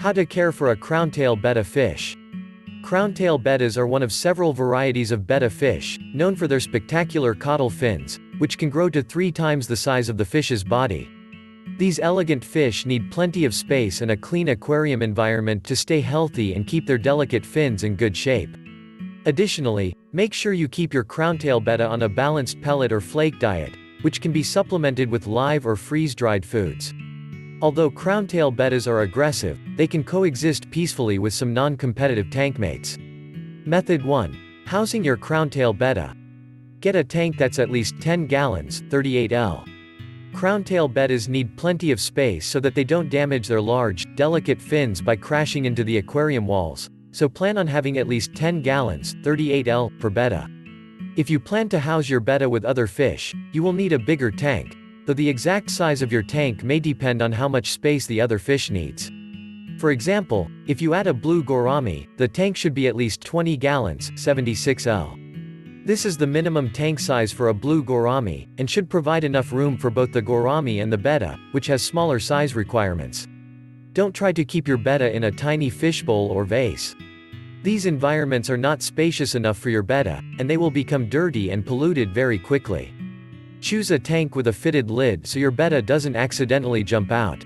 How to care for a crowntail betta fish. Crowntail bettas are one of several varieties of betta fish, known for their spectacular caudal fins, which can grow to 3 times the size of the fish's body. These elegant fish need plenty of space and a clean aquarium environment to stay healthy and keep their delicate fins in good shape. Additionally, make sure you keep your crowntail betta on a balanced pellet or flake diet, which can be supplemented with live or freeze-dried foods. Although crowntail bettas are aggressive, they can coexist peacefully with some non-competitive tankmates. Method 1. Housing your crowntail betta. Get a tank that's at least 10 gallons, 38L. Crowntail bettas need plenty of space so that they don't damage their large, delicate fins by crashing into the aquarium walls, so plan on having at least 10 gallons, 38L, per betta. If you plan to house your betta with other fish, you will need a bigger tank, though the exact size of your tank may depend on how much space the other fish needs. For example, if you add a blue gourami, the tank should be at least 20 gallons, 76L. This is the minimum tank size for a blue gourami, and should provide enough room for both the gourami and the betta, which has smaller size requirements. Don't try to keep your betta in a tiny fishbowl or vase. These environments are not spacious enough for your betta, and they will become dirty and polluted very quickly. Choose a tank with a fitted lid so your betta doesn't accidentally jump out.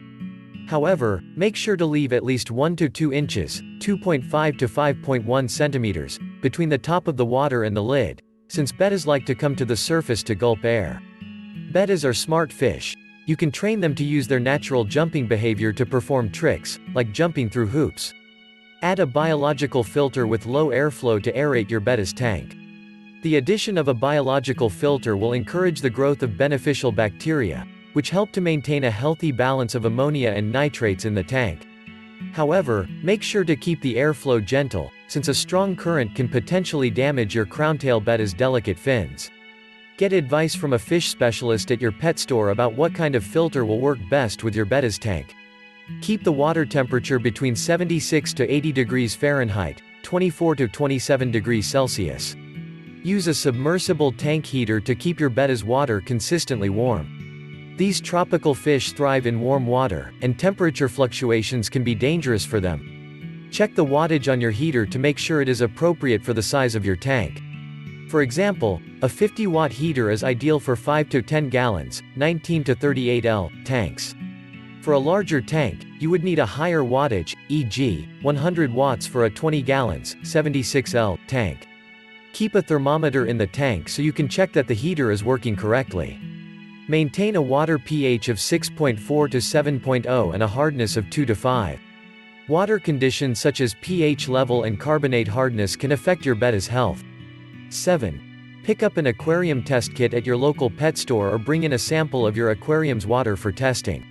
However, make sure to leave at least 1 to 2 inches, 2.5 to 5.1 centimeters, between the top of the water and the lid, since bettas like to come to the surface to gulp air. Bettas are smart fish. You can train them to use their natural jumping behavior to perform tricks, like jumping through hoops. Add a biological filter with low airflow to aerate your betta's tank. The addition of a biological filter will encourage the growth of beneficial bacteria, which help to maintain a healthy balance of ammonia and nitrates in the tank. However, make sure to keep the airflow gentle, since a strong current can potentially damage your crowntail betta's delicate fins. Get advice from a fish specialist at your pet store about what kind of filter will work best with your betta's tank. Keep the water temperature between 76 to 80 degrees Fahrenheit, 24 to 27 degrees Celsius. Use a submersible tank heater to keep your betta's water consistently warm. These tropical fish thrive in warm water, and temperature fluctuations can be dangerous for them. Check the wattage on your heater to make sure it is appropriate for the size of your tank. For example, a 50-watt heater is ideal for 5 to 10 gallons, 19 to 38L, tanks. For a larger tank, you would need a higher wattage, e.g., 100 watts for a 20 gallons, 76L, tank. Keep a thermometer in the tank so you can check that the heater is working correctly. Maintain a water pH of 6.4 to 7.0 and a hardness of 2 to 5. Water conditions such as pH level and carbonate hardness can affect your betta's health. 7. Pick up an aquarium test kit at your local pet store or bring in a sample of your aquarium's water for testing.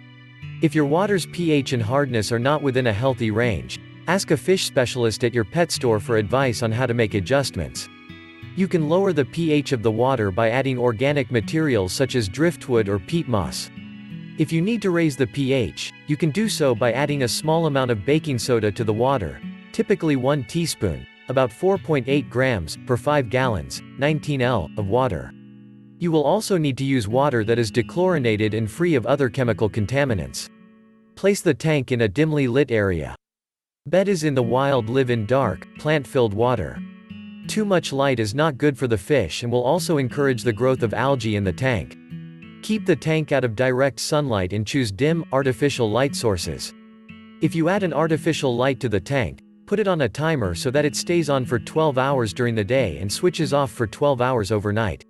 If your water's pH and hardness are not within a healthy range, ask a fish specialist at your pet store for advice on how to make adjustments. You can lower the pH of the water by adding organic materials such as driftwood or peat moss. If you need to raise the pH, you can do so by adding a small amount of baking soda to the water, typically 1 teaspoon, about 4.8 grams, per 5 gallons, 19L, of water. You will also need to use water that is dechlorinated and free of other chemical contaminants. Place the tank in a dimly lit area. Bettas in the wild live in dark, plant-filled water. Too much light is not good for the fish and will also encourage the growth of algae in the tank. Keep the tank out of direct sunlight and choose dim, artificial light sources. If you add an artificial light to the tank, put it on a timer so that it stays on for 12 hours during the day and switches off for 12 hours overnight.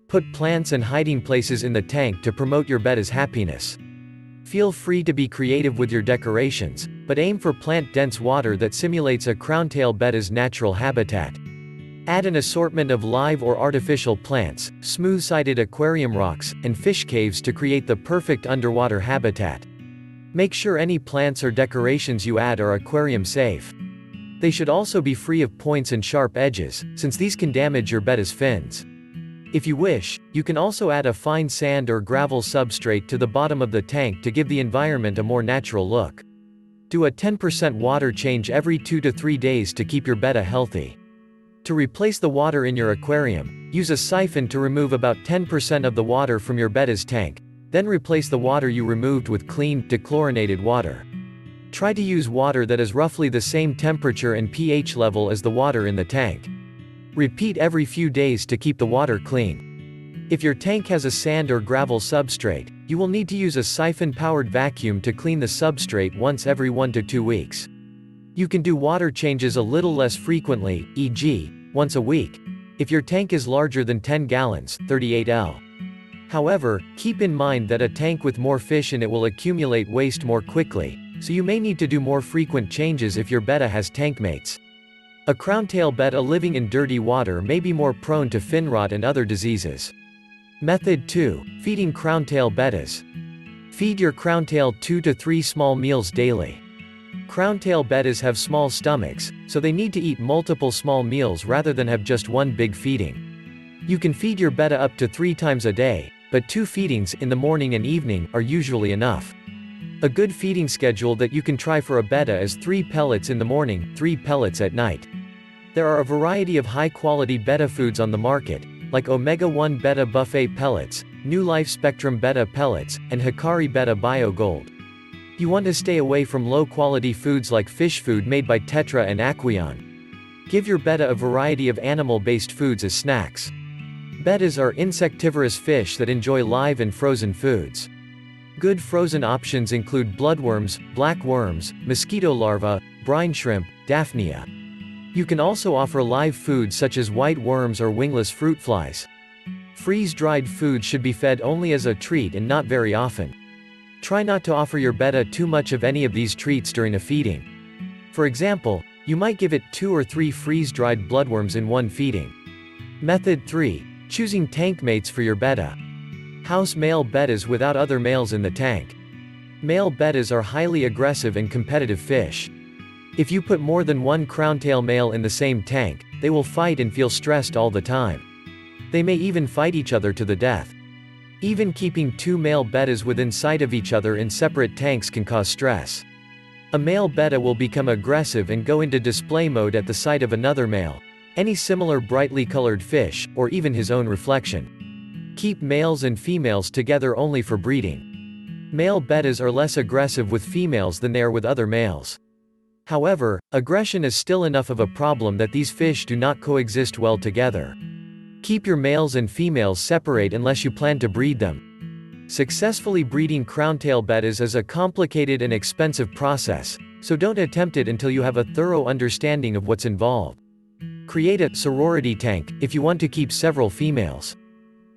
Put plants and hiding places in the tank to promote your betta's happiness. Feel free to be creative with your decorations, but aim for plant-dense water that simulates a crowntail betta's natural habitat. Add an assortment of live or artificial plants, smooth-sided aquarium rocks, and fish caves to create the perfect underwater habitat. Make sure any plants or decorations you add are aquarium safe. They should also be free of points and sharp edges, since these can damage your betta's fins. If you wish, you can also add a fine sand or gravel substrate to the bottom of the tank to give the environment a more natural look. Do a 10% water change every 2 to 3 days to keep your betta healthy. To replace the water in your aquarium, use a siphon to remove about 10% of the water from your betta's tank, then replace the water you removed with clean, dechlorinated water. Try to use water that is roughly the same temperature and pH level as the water in the tank. Repeat every few days to keep the water clean. If your tank has a sand or gravel substrate, you will need to use a siphon-powered vacuum to clean the substrate once every 1 to 2 weeks. You can do water changes a little less frequently, e.g., once a week, if your tank is larger than 10 gallons, 38L. However, keep in mind that a tank with more fish in it will accumulate waste more quickly, so you may need to do more frequent changes if your betta has tankmates. A crowntail betta living in dirty water may be more prone to fin rot and other diseases. Method 2. Feeding crowntail bettas. Feed your crowntail 2 to 3 small meals daily. Crowntail bettas have small stomachs, so they need to eat multiple small meals rather than have just one big feeding. You can feed your betta up to 3 times a day, but 2 feedings, in the morning and evening, are usually enough. A good feeding schedule that you can try for a betta is 3 pellets in the morning, 3 pellets at night. There are a variety of high-quality betta foods on the market, like Omega-1 Betta Buffet Pellets, New Life Spectrum Betta Pellets, and Hikari Betta Bio Gold. You want to stay away from low-quality foods like fish food made by Tetra and Aquarium. Give your betta a variety of animal-based foods as snacks. Bettas are insectivorous fish that enjoy live and frozen foods. Good frozen options include bloodworms, black worms, mosquito larvae, brine shrimp, daphnia. You can also offer live foods such as white worms or wingless fruit flies. Freeze-dried foods should be fed only as a treat and not very often. Try not to offer your betta too much of any of these treats during a feeding. For example, you might give it 2 or 3 freeze-dried bloodworms in one feeding. Method 3. Choosing tank mates for your betta. House male bettas without other males in the tank. Male bettas are highly aggressive and competitive fish. If you put more than one crowntail male in the same tank, they will fight and feel stressed all the time. They may even fight each other to the death. Even keeping 2 male bettas within sight of each other in separate tanks can cause stress. A male betta will become aggressive and go into display mode at the sight of another male, any similar brightly colored fish, or even his own reflection. Keep males and females together only for breeding. Male bettas are less aggressive with females than they are with other males. However, aggression is still enough of a problem that these fish do not coexist well together. Keep your males and females separate unless you plan to breed them. Successfully breeding crowntail bettas is a complicated and expensive process, so don't attempt it until you have a thorough understanding of what's involved. Create a sorority tank if you want to keep several females.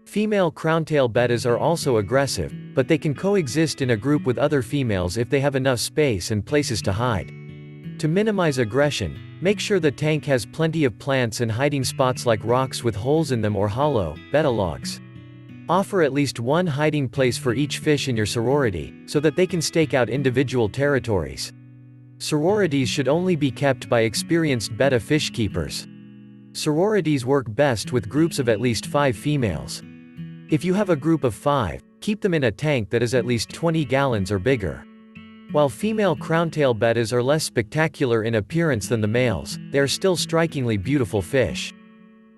Female crowntail bettas are also aggressive, but they can coexist in a group with other females if they have enough space and places to hide. To minimize aggression, make sure the tank has plenty of plants and hiding spots like rocks with holes in them or hollow, betta logs. Offer at least one hiding place for each fish in your sorority, so that they can stake out individual territories. Sororities should only be kept by experienced betta fish keepers. Sororities work best with groups of at least 5 females. If you have a group of 5, keep them in a tank that is at least 20 gallons or bigger. While female crowntail bettas are less spectacular in appearance than the males, they are still strikingly beautiful fish.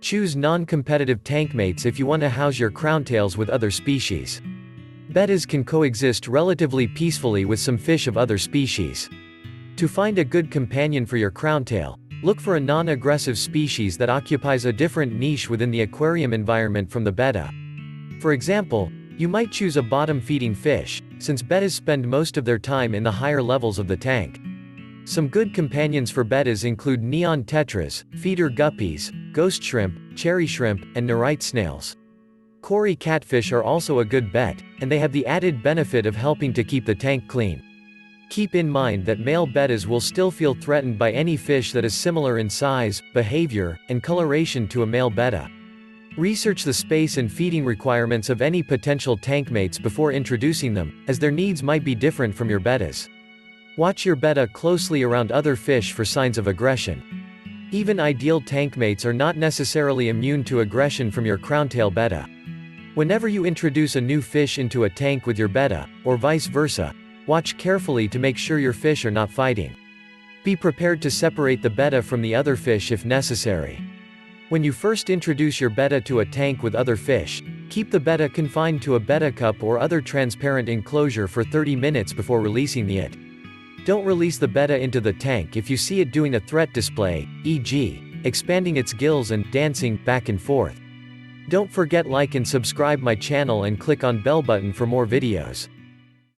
Choose non-competitive tank mates if you want to house your crowntails with other species. Bettas can coexist relatively peacefully with some fish of other species. To find a good companion for your crowntail, look for a non-aggressive species that occupies a different niche within the aquarium environment from the betta. For example, you might choose a bottom-feeding fish, since bettas spend most of their time in the higher levels of the tank. Some good companions for bettas include neon tetras, feeder guppies, ghost shrimp, cherry shrimp, and nerite snails. Cory catfish are also a good bet, and they have the added benefit of helping to keep the tank clean. Keep in mind that male bettas will still feel threatened by any fish that is similar in size, behavior, and coloration to a male betta. Research the space and feeding requirements of any potential tank mates before introducing them, as their needs might be different from your bettas. Watch your betta closely around other fish for signs of aggression. Even ideal tank mates are not necessarily immune to aggression from your crowntail betta. Whenever you introduce a new fish into a tank with your betta, or vice versa, watch carefully to make sure your fish are not fighting. Be prepared to separate the betta from the other fish if necessary. When you first introduce your betta to a tank with other fish, keep the betta confined to a betta cup or other transparent enclosure for 30 minutes before releasing it. Don't release the betta into the tank if you see it doing a threat display, e.g., expanding its gills and dancing back and forth. Don't forget like and subscribe my channel and click on bell button for more videos.